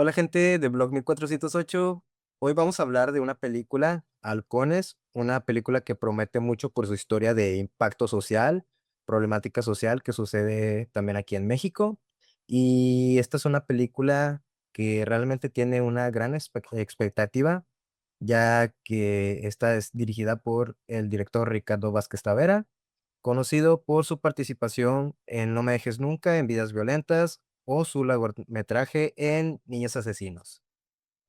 Hola gente de Blog 1408. Hoy vamos a hablar de una película, Halcones, una película que promete mucho por su historia de impacto social, problemática social que sucede también aquí en México. Y esta es una película que realmente tiene una gran expectativa, ya que esta es dirigida por el director Ricardo Vázquez Tavera, conocido por su participación en No me dejes nunca, en Vidas violentas o su largometraje en Niños asesinos.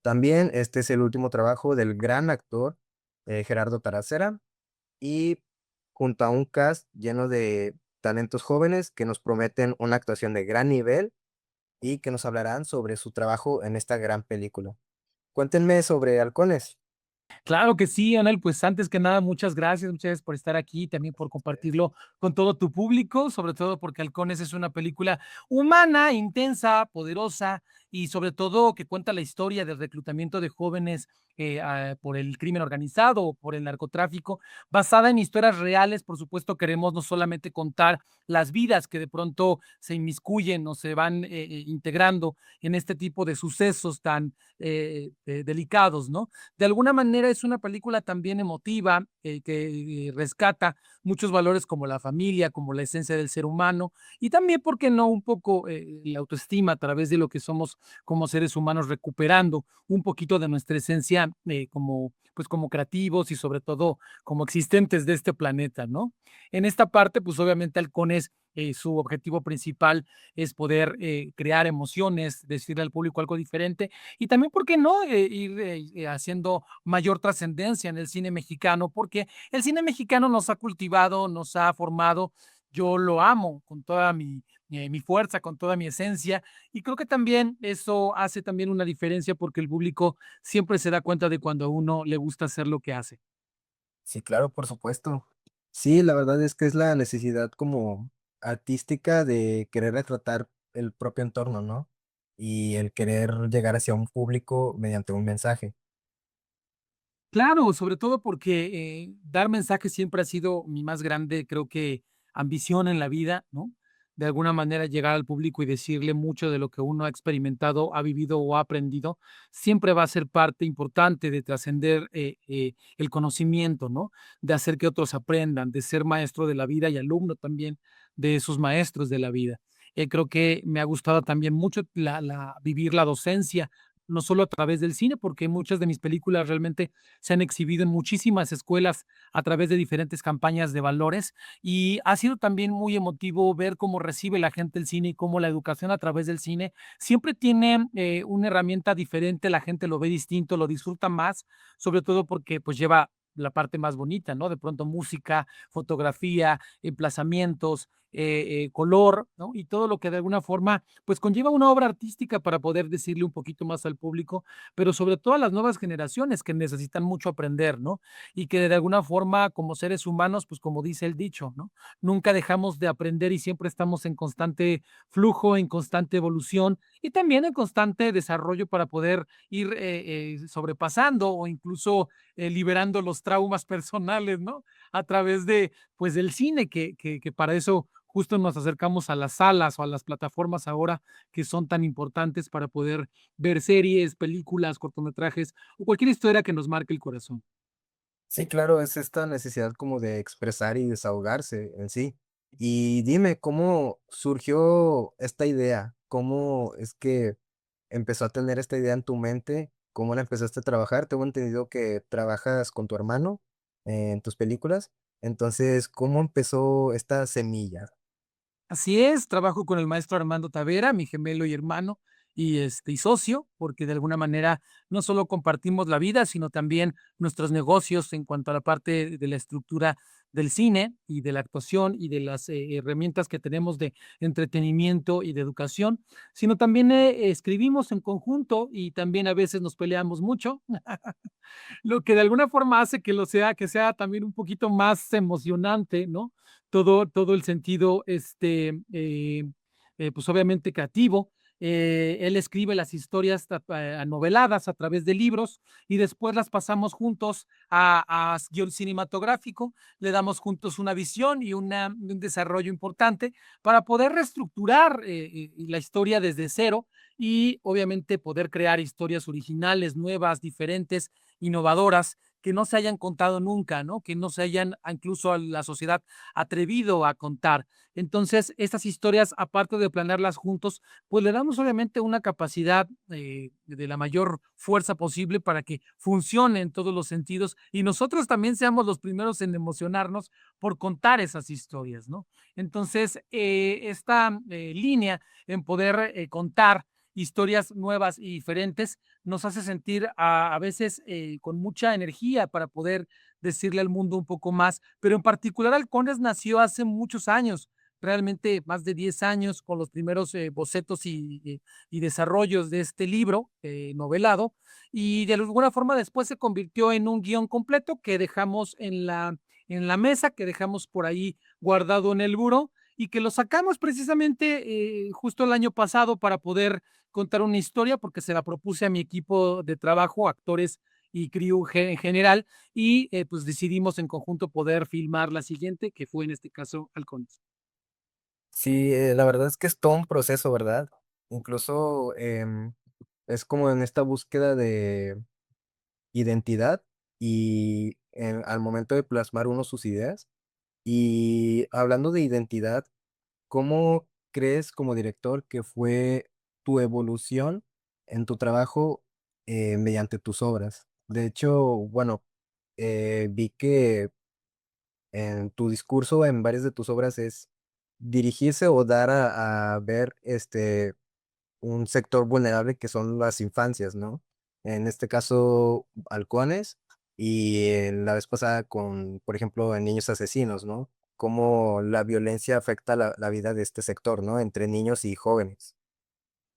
También este es el último trabajo del gran actor Gerardo Taracera, y junto a un cast lleno de talentos jóvenes que nos prometen una actuación de gran nivel y que nos hablarán sobre su trabajo en esta gran película. Cuéntenme sobre Halcones. Claro que sí, Anel, pues antes que nada, muchas gracias por estar aquí, también por compartirlo con todo tu público, sobre todo porque Halcones es una película humana, intensa, poderosa y sobre todo que cuenta la historia del reclutamiento de jóvenes por el crimen organizado o por el narcotráfico, basada en historias reales. Por supuesto, queremos no solamente contar las vidas que de pronto se inmiscuyen o se van integrando en este tipo de sucesos tan delicados, ¿no? De alguna manera es una película también emotiva, que rescata muchos valores como la familia, como la esencia del ser humano y también, ¿por qué no?, un poco la autoestima a través de lo que somos como seres humanos, recuperando un poquito de nuestra esencia como, pues, como creativos y sobre todo como existentes de este planeta, ¿no? En esta parte, pues obviamente Halcones, su objetivo principal es poder crear emociones, decirle al público algo diferente y también, ¿por qué no?, ir haciendo mayor trascendencia en el cine mexicano, porque el cine mexicano nos ha cultivado, nos ha formado. Yo lo amo con toda mi fuerza, con toda mi esencia, y creo que también eso hace también una diferencia porque el público siempre se da cuenta de cuando a uno le gusta hacer lo que hace. Sí, claro, por supuesto. Sí, la verdad es que es la necesidad como artística de querer retratar el propio entorno, ¿no? Y el querer llegar hacia un público mediante un mensaje. Claro, sobre todo porque, dar mensajes siempre ha sido mi más grande, creo que, ambición en la vida, ¿no? De alguna manera llegar al público y decirle mucho de lo que uno ha experimentado, ha vivido o ha aprendido, siempre va a ser parte importante de trascender, el conocimiento, ¿no? De hacer que otros aprendan, de ser maestro de la vida y alumno también de esos maestros de la vida. Creo que me ha gustado también mucho la vivir la docencia, no solo a través del cine, porque muchas de mis películas realmente se han exhibido en muchísimas escuelas a través de diferentes campañas de valores y ha sido también muy emotivo ver cómo recibe la gente el cine y cómo la educación a través del cine siempre tiene una herramienta diferente, la gente lo ve distinto, lo disfruta más, sobre todo porque pues lleva la parte más bonita, ¿no? De pronto música, fotografía, emplazamientos, color, ¿no? Y todo lo que de alguna forma pues conlleva una obra artística para poder decirle un poquito más al público, pero sobre todo a las nuevas generaciones que necesitan mucho aprender, ¿no? Y que de alguna forma, como seres humanos, pues como dice el dicho, ¿no? Nunca dejamos de aprender y siempre estamos en constante flujo, en constante evolución y también en constante desarrollo para poder ir sobrepasando o incluso liberando los traumas personales, ¿no? A través de, pues, del cine, que para eso justo nos acercamos a las salas o a las plataformas ahora que son tan importantes para poder ver series, películas, cortometrajes o cualquier historia que nos marque el corazón. Sí, claro, es esta necesidad como de expresar y desahogarse en sí. Y dime, ¿cómo surgió esta idea? ¿Cómo es que empezó a tener esta idea en tu mente? ¿Cómo la empezaste a trabajar? Tengo entendido que trabajas con tu hermano en tus películas. Entonces, ¿cómo empezó esta semilla? Así es, trabajo con el maestro Armando Tavera, mi gemelo y hermano, y socio, porque de alguna manera no solo compartimos la vida, sino también nuestros negocios en cuanto a la parte de la estructura del cine y de la actuación y de las herramientas que tenemos de entretenimiento y de educación, sino también escribimos en conjunto y también a veces nos peleamos mucho, lo que de alguna forma hace que sea también un poquito más emocionante, ¿no? Todo el sentido, pues obviamente creativo. Él escribe las historias noveladas a través de libros y después las pasamos juntos a guión cinematográfico, le damos juntos una visión y un desarrollo importante para poder reestructurar la historia desde cero y obviamente poder crear historias originales, nuevas, diferentes, innovadoras, que no se hayan contado nunca, ¿no? Que no se hayan incluso a la sociedad atrevido a contar. Entonces, estas historias, aparte de planearlas juntos, pues le damos obviamente una capacidad de la mayor fuerza posible para que funcione en todos los sentidos y nosotros también seamos los primeros en emocionarnos por contar esas historias, ¿no? Entonces, esta línea en poder contar historias nuevas y diferentes nos hace sentir a veces con mucha energía para poder decirle al mundo un poco más, pero en particular Halcones nació hace muchos años, realmente más de 10 años con los primeros bocetos y desarrollos de este libro novelado y de alguna forma después se convirtió en un guión completo que dejamos en la mesa, que dejamos por ahí guardado en el buró y que lo sacamos precisamente justo el año pasado para poder contar una historia porque se la propuse a mi equipo de trabajo, actores y crew en general, y pues decidimos en conjunto poder filmar la siguiente, que fue en este caso Halcones. Sí, la verdad es que es todo un proceso, ¿verdad? Incluso, es como en esta búsqueda de identidad y, al momento de plasmar uno sus ideas. Y hablando de identidad, ¿cómo crees como director que fue tu evolución en tu trabajo, mediante tus obras? De hecho, bueno, vi que en tu discurso, en varias de tus obras, es dirigirse o dar a ver, un sector vulnerable que son las infancias, ¿no? En este caso, halcones, y la vez pasada con, por ejemplo, en niños asesinos, ¿no? Cómo la violencia afecta la vida de este sector, ¿no? Entre niños y jóvenes.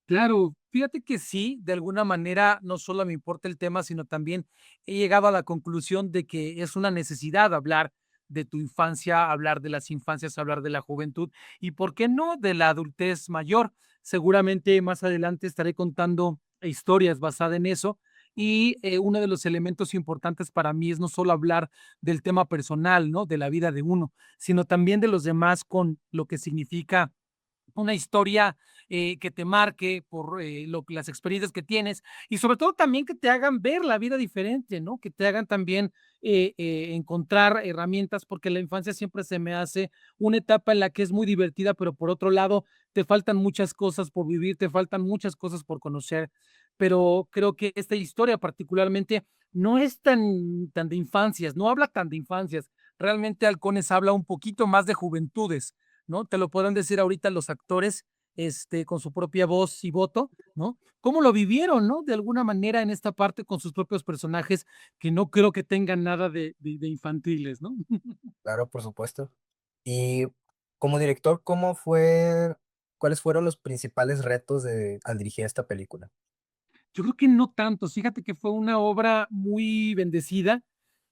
Claro, fíjate que sí, de alguna manera no solo me importa el tema, sino también he llegado a la conclusión de que es una necesidad hablar de tu infancia, hablar de las infancias, hablar de la juventud y, ¿por qué no?, de la adultez mayor. Seguramente más adelante estaré contando historias basadas en eso y uno de los elementos importantes para mí es no solo hablar del tema personal, ¿no?, de la vida de uno, sino también de los demás con lo que significa una historia que te marque por las experiencias que tienes y sobre todo también que te hagan ver la vida diferente, ¿no? Que te hagan también encontrar herramientas, porque la infancia siempre se me hace una etapa en la que es muy divertida, pero por otro lado te faltan muchas cosas por vivir, te faltan muchas cosas por conocer, pero creo que esta historia particularmente no es tan de infancias, no habla tan de infancias, realmente Halcones habla un poquito más de juventudes, ¿no? Te lo podrán decir ahorita los actores, con su propia voz y voto, ¿no? Cómo lo vivieron, ¿no? De alguna manera en esta parte con sus propios personajes, que no creo que tengan nada de infantiles, ¿no? Claro, por supuesto. Y como director, cuáles fueron los principales retos al dirigir esta película? Yo creo que no tanto. Fíjate que fue una obra muy bendecida.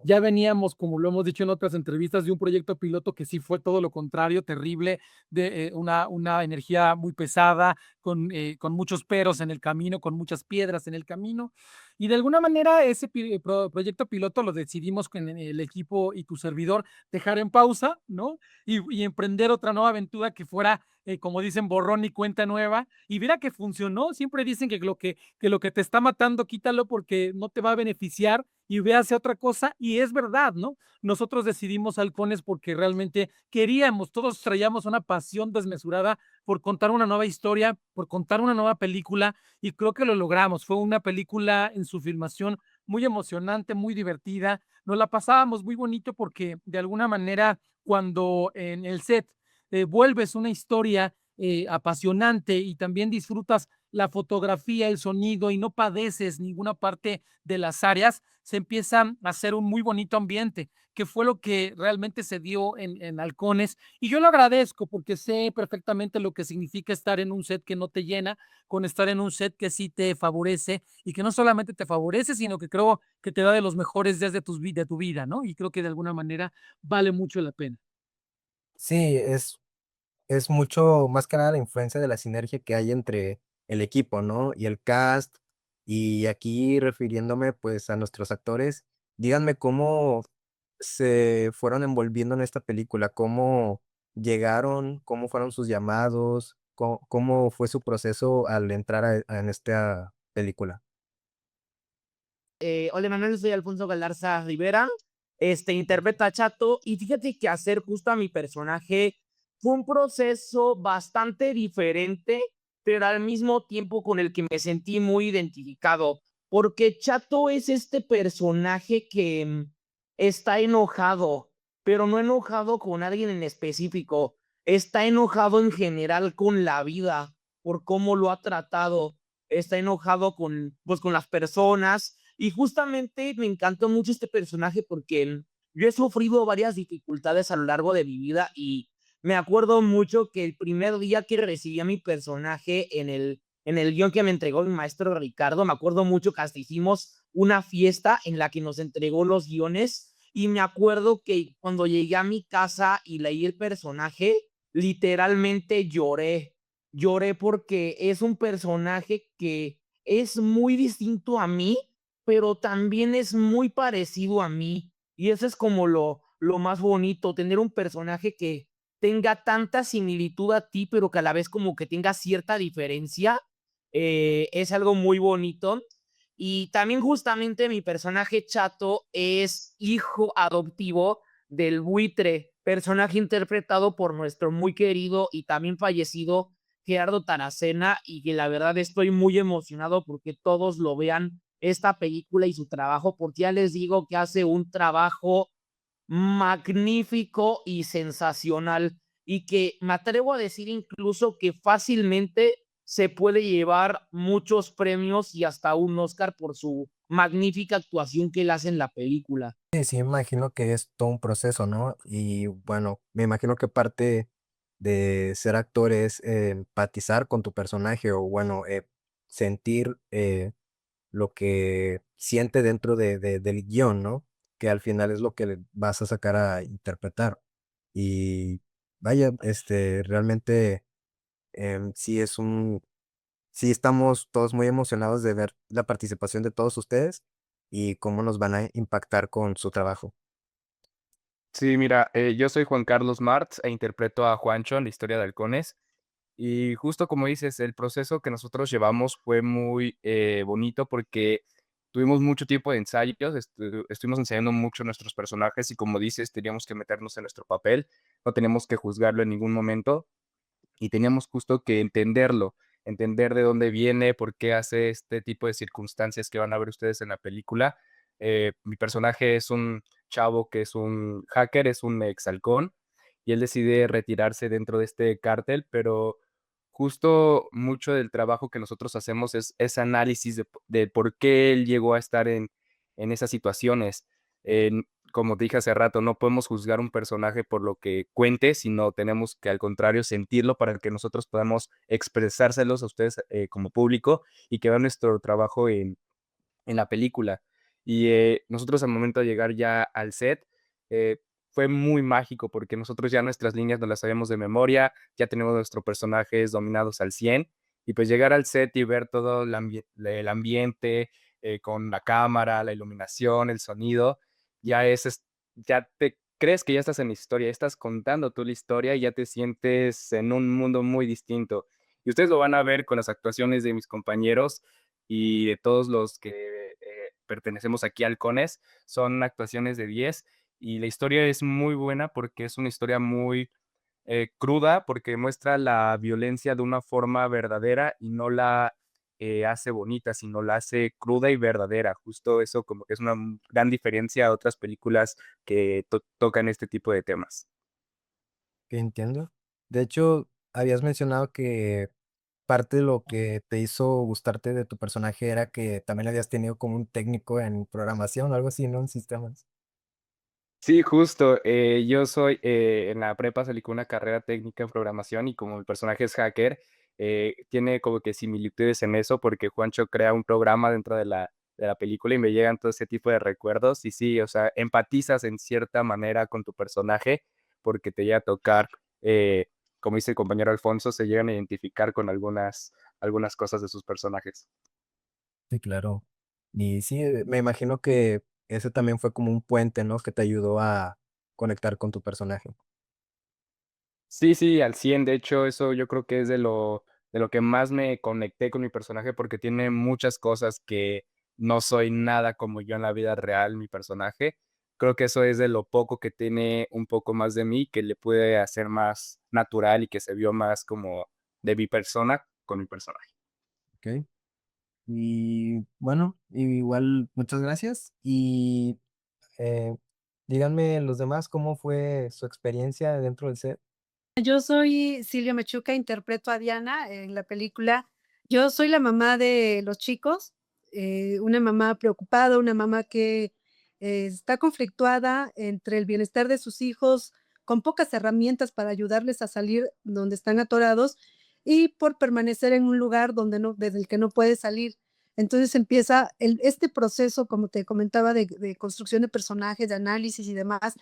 Ya veníamos, como lo hemos dicho en otras entrevistas, de un proyecto piloto que sí fue todo lo contrario, terrible, de una energía muy pesada, con muchos peros en el camino, con muchas piedras en el camino. Y de alguna manera ese proyecto piloto lo decidimos con el equipo y tu servidor dejar en pausa, ¿no? Y emprender otra nueva aventura que fuera, como dicen, borrón y cuenta nueva. Y mira que funcionó. Siempre dicen que lo que te está matando, quítalo porque no te va a beneficiar y ve hacia otra cosa. Y es verdad, ¿no? Nosotros decidimos Halcones porque realmente queríamos, todos traíamos una pasión desmesurada por contar una nueva historia, por contar una nueva película y creo que lo logramos. Fue una película en su filmación muy emocionante, muy divertida. Nos la pasábamos muy bonito porque de alguna manera cuando en el set vuelves una historia apasionante y también disfrutas la fotografía, el sonido y no padeces ninguna parte de las áreas, se empieza a hacer un muy bonito ambiente, que fue lo que realmente se dio en Halcones. Y yo lo agradezco porque sé perfectamente lo que significa estar en un set que no te llena, con estar en un set que sí te favorece y que no solamente te favorece, sino que creo que te da de los mejores días de tu vida, ¿no? Y creo que de alguna manera vale mucho la pena. Sí, es mucho más que nada la influencia de la sinergia que hay entre el equipo, ¿no? Y el cast. Y aquí refiriéndome pues a nuestros actores, díganme cómo se fueron envolviendo en esta película, cómo llegaron, cómo fueron sus llamados, cómo fue su proceso al entrar en esta película. Hola Manuel, soy Alfonso Galarza Rivera, interpreta a Chato y fíjate que hacer justo a mi personaje fue un proceso bastante diferente, pero al mismo tiempo con el que me sentí muy identificado, porque Chato es este personaje que está enojado, pero no enojado con alguien en específico, está enojado en general con la vida por cómo lo ha tratado, está enojado con, pues, con las personas y justamente me encantó mucho este personaje porque yo he sufrido varias dificultades a lo largo de mi vida y me acuerdo mucho que el primer día que recibí a mi personaje en el guión que me entregó mi maestro Ricardo, me acuerdo mucho que hasta hicimos una fiesta en la que nos entregó los guiones y me acuerdo que cuando llegué a mi casa y leí el personaje, literalmente lloré. Lloré porque es un personaje que es muy distinto a mí, pero también es muy parecido a mí. Y eso es como lo más bonito, tener un personaje que tenga tanta similitud a ti, pero que a la vez como que tenga cierta diferencia, es algo muy bonito. Y también justamente mi personaje Chato es hijo adoptivo del buitre, personaje interpretado por nuestro muy querido y también fallecido Gerardo Taracena, y que la verdad estoy muy emocionado porque todos lo vean esta película y su trabajo, porque ya les digo que hace un trabajo magnífico y sensacional y que me atrevo a decir incluso que fácilmente se puede llevar muchos premios y hasta un Oscar por su magnífica actuación que él hace en la película. Sí, sí, me imagino que es todo un proceso, ¿no? Y bueno, me imagino que parte de ser actor es empatizar con tu personaje o bueno, sentir lo que siente dentro del guión, ¿no? Que al final es lo que le vas a sacar a interpretar. Y vaya, realmente sí sí estamos todos muy emocionados de ver la participación de todos ustedes y cómo nos van a impactar con su trabajo. Sí, mira, yo soy Juan Carlos Martz e interpreto a Juancho en la historia de Halcones. Y justo como dices, el proceso que nosotros llevamos fue muy bonito porque tuvimos mucho tiempo de ensayos, estuvimos ensayando mucho nuestros personajes y como dices, teníamos que meternos en nuestro papel, no teníamos que juzgarlo en ningún momento y teníamos justo que entenderlo, entender de dónde viene, por qué hace este tipo de circunstancias que van a ver ustedes en la película. Mi personaje es un chavo que es un hacker, es un ex halcón, y él decide retirarse dentro de este cártel, pero justo mucho del trabajo que nosotros hacemos es ese análisis de por qué él llegó a estar en esas situaciones. Como dije hace rato, no podemos juzgar un personaje por lo que cuente, sino tenemos que al contrario sentirlo para que nosotros podamos expresárselos a ustedes como público y que vean nuestro trabajo en la película. Y nosotros al momento de llegar ya al set, eh, fue muy mágico porque nosotros ya nuestras líneas no las sabemos de memoria, ya tenemos nuestros personajes dominados al 100 y pues llegar al set y ver todo el ambiente con la cámara, la iluminación, el sonido, ya te crees que ya estás en la historia, ya estás contando tú la historia y ya te sientes en un mundo muy distinto. Y ustedes lo van a ver con las actuaciones de mis compañeros y de todos los que pertenecemos aquí a Halcones, son actuaciones de 10 y la historia es muy buena porque es una historia muy cruda, porque muestra la violencia de una forma verdadera y no la hace bonita, sino la hace cruda y verdadera. Justo eso como que es una gran diferencia a otras películas que tocan este tipo de temas. ¿Qué entiendo? De hecho, habías mencionado que parte de lo que te hizo gustarte de tu personaje era que también habías tenido como un técnico en programación o algo así, ¿no? En sistemas. Sí, justo. Yo soy, en la prepa salí con una carrera técnica en programación y como mi personaje es hacker, tiene como que similitudes en eso porque Juancho crea un programa dentro de la película y me llegan todo ese tipo de recuerdos y sí, o sea, empatizas en cierta manera con tu personaje porque te llega a tocar, como dice el compañero Alfonso, se llegan a identificar con algunas algunas cosas de sus personajes. Sí, claro. Y sí, me imagino que ese también fue como un puente, ¿no? Que te ayudó a conectar con tu personaje. Sí, sí, al 100. De hecho, eso yo creo que es de lo que más me conecté con mi personaje, porque tiene muchas cosas que no soy nada como yo en la vida real, mi personaje. Creo que eso es de lo poco que tiene un poco más de mí, que le pude hacer más natural y que se vio más como de mi persona con mi personaje. ¿Ok? Y bueno, igual muchas gracias. Y eh, díganme los demás cómo fue su experiencia dentro del set. Yo soy Silvia Mechuca, interpreto a Diana en la película. Yo soy la mamá de los chicos, una mamá preocupada, una mamá que está conflictuada entre el bienestar de sus hijos, con pocas herramientas para ayudarles a salir donde están atorados y por permanecer en un lugar donde no, desde el que no puede salir. Entonces empieza este proceso, como te comentaba, de construcción de personajes, de análisis y demás,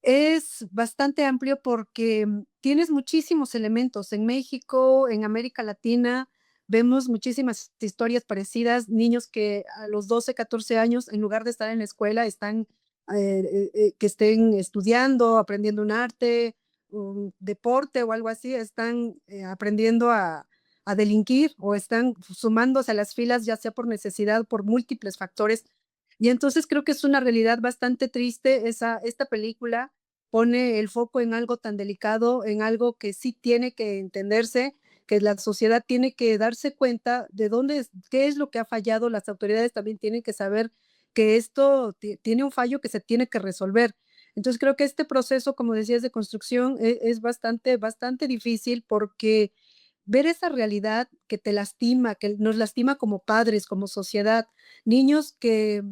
es bastante amplio porque, tienes muchísimos elementos. En México, en América Latina, vemos muchísimas historias parecidas, niños que a los 12, 14 años, en lugar de estar en la escuela, están, que estén estudiando, aprendiendo un arte, un deporte o algo así, están, aprendiendo a delinquir o están sumándose a las filas, ya sea por necesidad, por múltiples factores. Y entonces creo que es una realidad bastante triste esta película, pone el foco en algo tan delicado, en algo que sí tiene que entenderse, que la sociedad tiene que darse cuenta de dónde es, qué es lo que ha fallado, las autoridades también tienen que saber que esto tiene un fallo que se tiene que resolver. Entonces creo que este proceso, como decías, de construcción es bastante, bastante difícil porque ver esa realidad que te lastima, que nos lastima como padres, como sociedad, niños que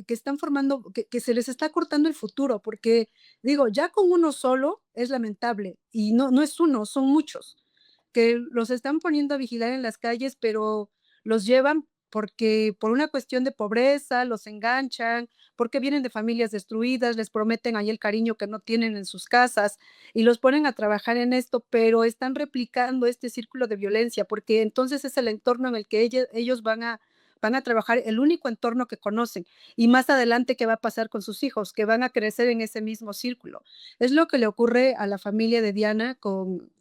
están formando, que se les está cortando el futuro, porque digo, ya con uno solo es lamentable y no es uno, son muchos que los están poniendo a vigilar en las calles, pero los llevan porque por una cuestión de pobreza, los enganchan, porque vienen de familias destruidas, les prometen ahí el cariño que no tienen en sus casas y los ponen a trabajar en esto, pero están replicando este círculo de violencia, porque entonces es el entorno en el que ellos van a trabajar, el único entorno que conocen. Y más adelante, ¿qué va a pasar con sus hijos? Que van a crecer en ese mismo círculo. Es lo que le ocurre a la familia de Diana con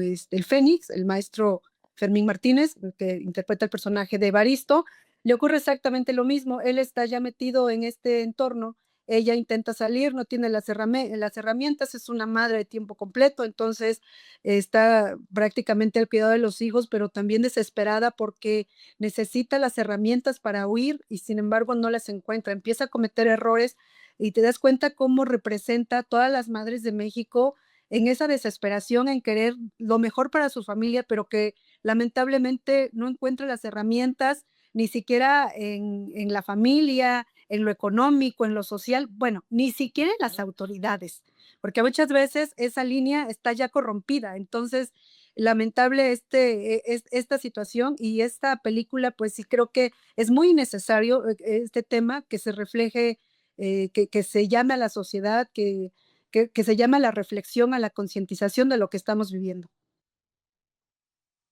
el Fénix, el maestro Fermín Martínez, que interpreta el personaje de Evaristo. Le ocurre exactamente lo mismo. Él está ya metido en este entorno. Ella intenta salir, no tiene las herramientas, es una madre de tiempo completo, entonces está prácticamente al cuidado de los hijos, pero también desesperada porque necesita las herramientas para huir y sin embargo no las encuentra. Empieza a cometer errores y te das cuenta cómo representa a todas las madres de México en esa desesperación, en querer lo mejor para su familia, pero que lamentablemente no encuentra las herramientas, ni siquiera en la familia, en lo económico, en lo social, bueno, ni siquiera en las autoridades, porque muchas veces esa línea está ya corrompida. Entonces, lamentable esta situación y esta película, pues sí creo que es muy necesario este tema que se refleje, que se llame a la sociedad, que se llama la reflexión, a la concientización de lo que estamos viviendo.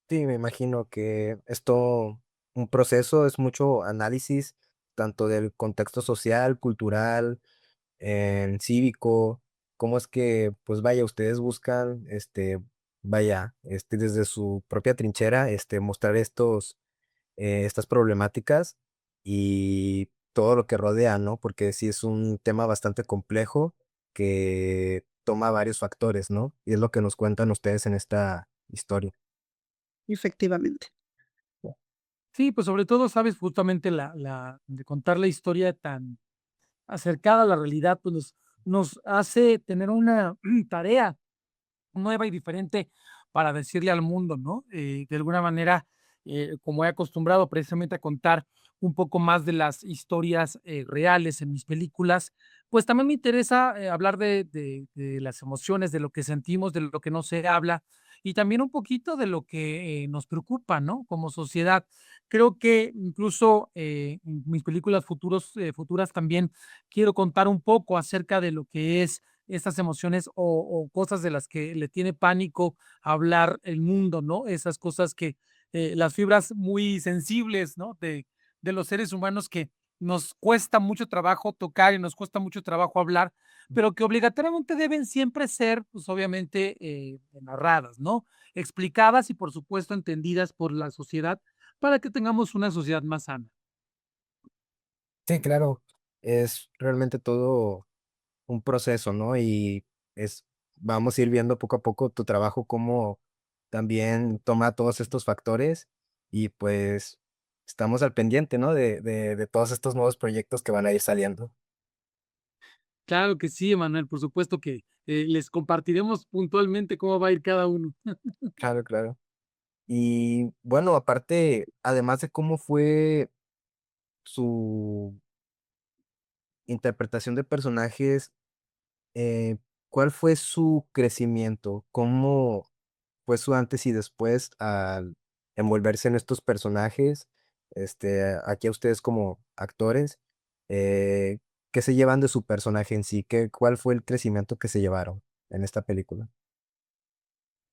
Sí, me imagino que esto, un proceso, es mucho análisis, tanto del contexto social, cultural, cívico, cómo es que, pues vaya, ustedes buscan, vaya, desde su propia trinchera, mostrar estas problemáticas y todo lo que rodea, ¿no? Porque sí es un tema bastante complejo que toma varios factores, ¿no? Y es lo que nos cuentan ustedes en esta historia. Efectivamente. Sí, pues sobre todo, sabes, justamente de contar la historia tan acercada a la realidad, pues nos hace tener una tarea nueva y diferente para decirle al mundo, ¿no? De alguna manera, como he acostumbrado precisamente a contar un poco más de las historias reales en mis películas, pues también me interesa hablar de las emociones, de lo que sentimos, de lo que no se habla y también un poquito de lo que nos preocupa, ¿no? Como sociedad. Creo que incluso en mis películas futuras también quiero contar un poco acerca de lo que es estas emociones o cosas de las que le tiene pánico hablar el mundo, ¿no? Esas cosas que las fibras muy sensibles, ¿no? De los seres humanos que nos cuesta mucho trabajo tocar y nos cuesta mucho trabajo hablar, pero que obligatoriamente deben siempre ser, pues obviamente, narradas, ¿no? Explicadas y por supuesto entendidas por la sociedad para que tengamos una sociedad más sana. Sí, claro, es realmente todo un proceso, ¿no? Y es, vamos a ir viendo poco a poco tu trabajo, cómo también toma todos estos factores y pues estamos al pendiente, ¿no? De todos estos nuevos proyectos que van a ir saliendo. Claro que sí, Emanuel, por supuesto que les compartiremos puntualmente cómo va a ir cada uno. Claro, claro. Y bueno, aparte, además de cómo fue su interpretación de personajes, ¿cuál fue su crecimiento? ¿Cómo fue su antes y después al envolverse en estos personajes? Aquí a ustedes como actores, eh, ¿qué se llevan de su personaje en sí? ¿Cuál fue el crecimiento que se llevaron en esta película?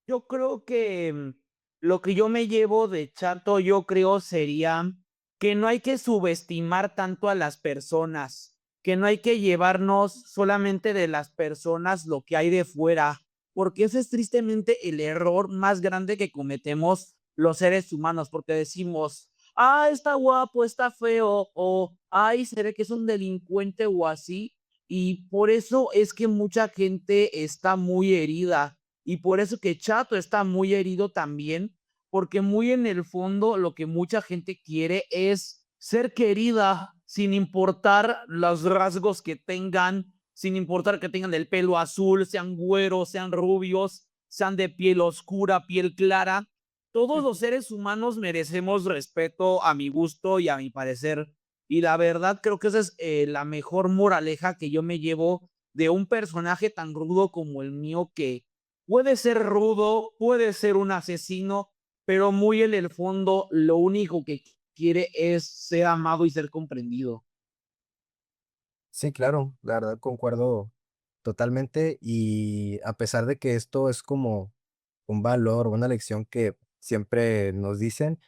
Yo creo que lo que yo me llevo de Chato, yo creo sería que no hay que subestimar tanto a las personas, que no hay que llevarnos solamente de las personas lo que hay de fuera, porque ese es tristemente el error más grande que cometemos los seres humanos, porque decimos, ah, está guapo, está feo, o ay, se ve que es un delincuente o así, y por eso es que mucha gente está muy herida y por eso que Chato está muy herido también, porque muy en el fondo lo que mucha gente quiere es ser querida sin importar los rasgos que tengan, sin importar que tengan el pelo azul, sean güeros, sean rubios, sean de piel oscura, piel clara. Todos los seres humanos merecemos respeto a mi gusto y a mi parecer. Y la verdad creo que esa es la mejor moraleja que yo me llevo de un personaje tan rudo como el mío que puede ser rudo, puede ser un asesino, pero muy en el fondo lo único que quiere es ser amado y ser comprendido. Sí, claro, la verdad concuerdo totalmente y a pesar de que esto es como un valor, una lección que siempre nos dicen,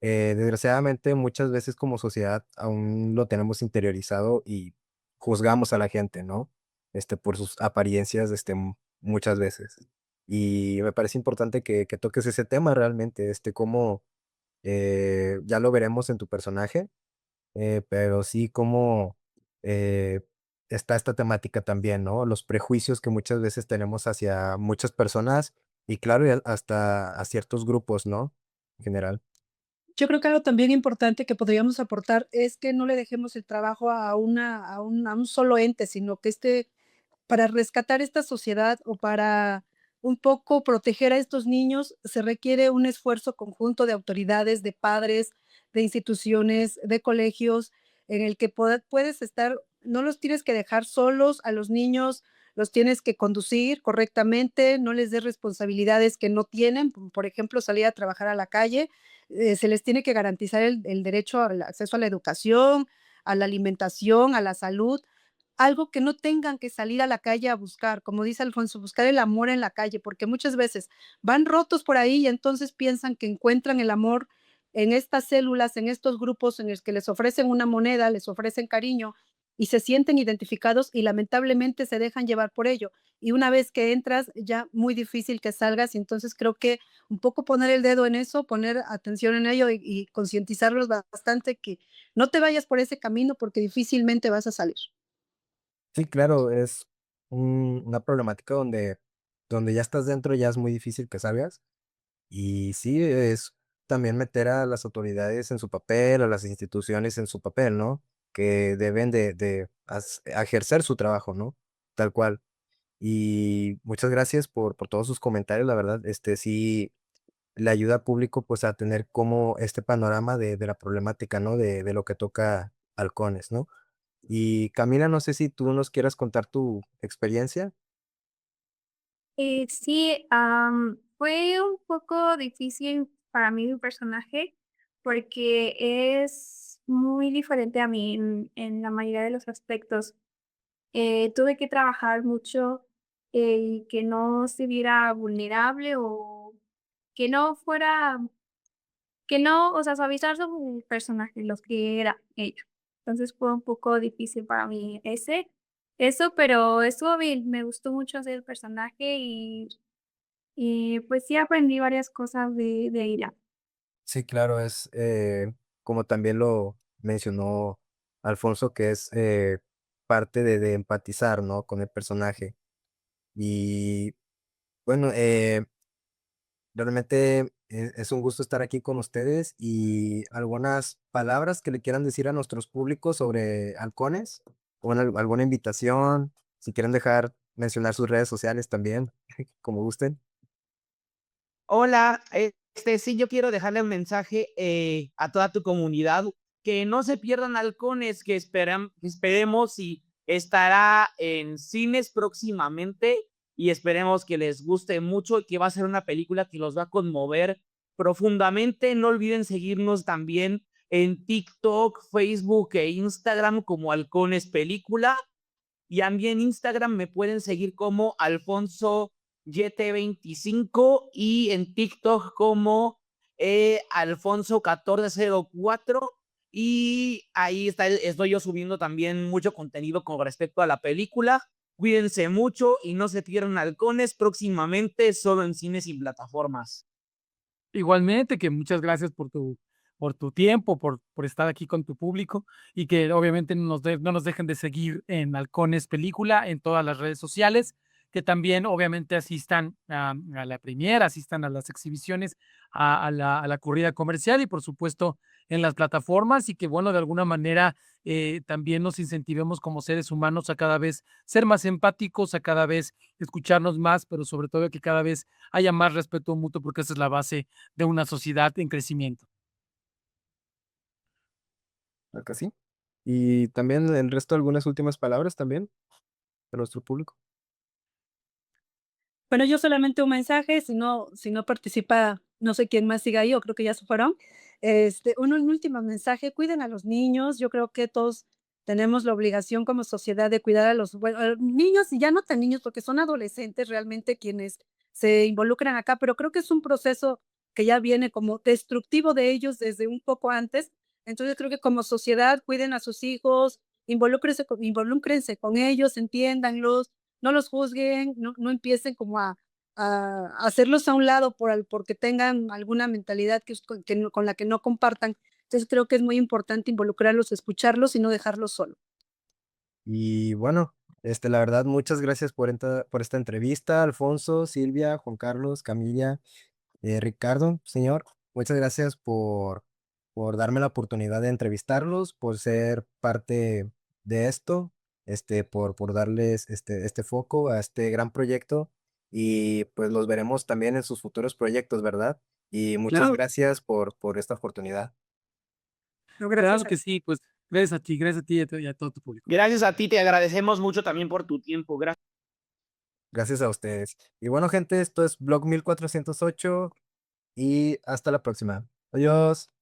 desgraciadamente muchas veces como sociedad aún lo tenemos interiorizado y juzgamos a la gente, ¿no? Por sus apariencias, muchas veces. Y me parece importante que toques ese tema realmente, cómo ya lo veremos en tu personaje, pero sí como eh, está esta temática también, ¿no? Los prejuicios que muchas veces tenemos hacia muchas personas y claro, y hasta a ciertos grupos, ¿no? En general. Yo creo que algo también importante que podríamos aportar es que no le dejemos el trabajo a un solo ente, sino que para rescatar esta sociedad o para un poco proteger a estos niños, se requiere un esfuerzo conjunto de autoridades, de padres, de instituciones, de colegios, en el que puedes estar, no los tienes que dejar solos a los niños, los tienes que conducir correctamente, no les des responsabilidades que no tienen, por ejemplo, salir a trabajar a la calle, se les tiene que garantizar el derecho al acceso a la educación, a la alimentación, a la salud, algo que no tengan que salir a la calle a buscar, como dice Alfonso, buscar el amor en la calle, porque muchas veces van rotos por ahí y entonces piensan que encuentran el amor en estas células, en estos grupos en los que les ofrecen una moneda, les ofrecen cariño y se sienten identificados y lamentablemente se dejan llevar por ello. Y una vez que entras, ya muy difícil que salgas. Y entonces creo que un poco poner el dedo en eso, poner atención en ello y concientizarlos bastante que no te vayas por ese camino porque difícilmente vas a salir. Sí, claro, es una problemática donde ya estás dentro, ya es muy difícil que salgas. Y sí, es también meter a las autoridades en su papel, a las instituciones en su papel, ¿no? Que deben de ejercer su trabajo, ¿no? Tal cual. Y muchas gracias por todos sus comentarios, la verdad, sí le ayuda al público pues a tener como este panorama de la problemática, ¿no? De lo que toca halcones, ¿no? Y Camila, no sé si tú nos quieras contar tu experiencia. Sí, fue un poco difícil para mí mi personaje porque es muy diferente a mí en la mayoría de los aspectos. Tuve que trabajar mucho y que no se viera vulnerable o que no fuera que no, o sea, suavizar su personaje, lo que era ella. Entonces fue un poco difícil para mí eso, pero estuvo bien, me gustó mucho hacer el personaje y pues sí aprendí varias cosas de ella. Sí, claro, es como también lo mencionó Alfonso, que es parte de empatizar, ¿no? Con el personaje. Y bueno, realmente es un gusto estar aquí con ustedes y algunas palabras que le quieran decir a nuestros públicos sobre halcones, o alguna invitación, si quieren dejar mencionar sus redes sociales también, como gusten. Hola, sí, yo quiero dejarle un mensaje a toda tu comunidad, que no se pierdan Halcones, que esperemos y estará en cines próximamente y esperemos que les guste mucho y que va a ser una película que los va a conmover profundamente. No olviden seguirnos también en TikTok, Facebook e Instagram como Halcones Película. Y a mí en Instagram me pueden seguir como Alfonso YT25 y en TikTok como Alfonso1404. Y ahí estoy yo subiendo también mucho contenido con respecto a la película. Cuídense mucho y no se pierdan Halcones próximamente solo en cines y plataformas. Igualmente, que muchas gracias por tu tiempo, por estar aquí con tu público y que obviamente no nos dejen de seguir en Halcones Película en todas las redes sociales, que también obviamente asistan a la premiere, asistan a las exhibiciones, a la corrida comercial y por supuesto en las plataformas y que bueno, de alguna manera también nos incentivemos como seres humanos a cada vez ser más empáticos, a cada vez escucharnos más, pero sobre todo que cada vez haya más respeto mutuo porque esa es la base de una sociedad en crecimiento. Acá sí. Y también el resto, algunas últimas palabras también de nuestro público. Bueno, yo solamente un mensaje, si no participa, no sé quién más siga ahí, o creo que ya se fueron. Un último mensaje, cuiden a los niños. Yo creo que todos tenemos la obligación como sociedad de cuidar a los a los niños, y ya no tan niños, porque son adolescentes realmente quienes se involucran acá, pero creo que es un proceso que ya viene como destructivo de ellos desde un poco antes. Entonces, creo que como sociedad cuiden a sus hijos, involúcrense con ellos, entiéndanlos, no los juzguen, no empiecen como a hacerlos a un lado porque tengan alguna mentalidad con la que no compartan. Entonces creo que es muy importante involucrarlos, escucharlos y no dejarlos solos. Y bueno, la verdad, muchas gracias por esta entrevista, Alfonso, Silvia, Juan Carlos, Camilla, Ricardo, señor. Muchas gracias por darme la oportunidad de entrevistarlos, por ser parte de esto, por darles este foco a este gran proyecto. Y pues los veremos también en sus futuros proyectos, ¿verdad? Y muchas Claro, gracias por esta oportunidad. No, claro gracias que sí, pues gracias a ti y a todo tu público. Gracias a ti, te agradecemos mucho también por tu tiempo. Gracias. Gracias a ustedes. Y bueno, gente, esto es Blog 1408 y hasta la próxima. Adiós.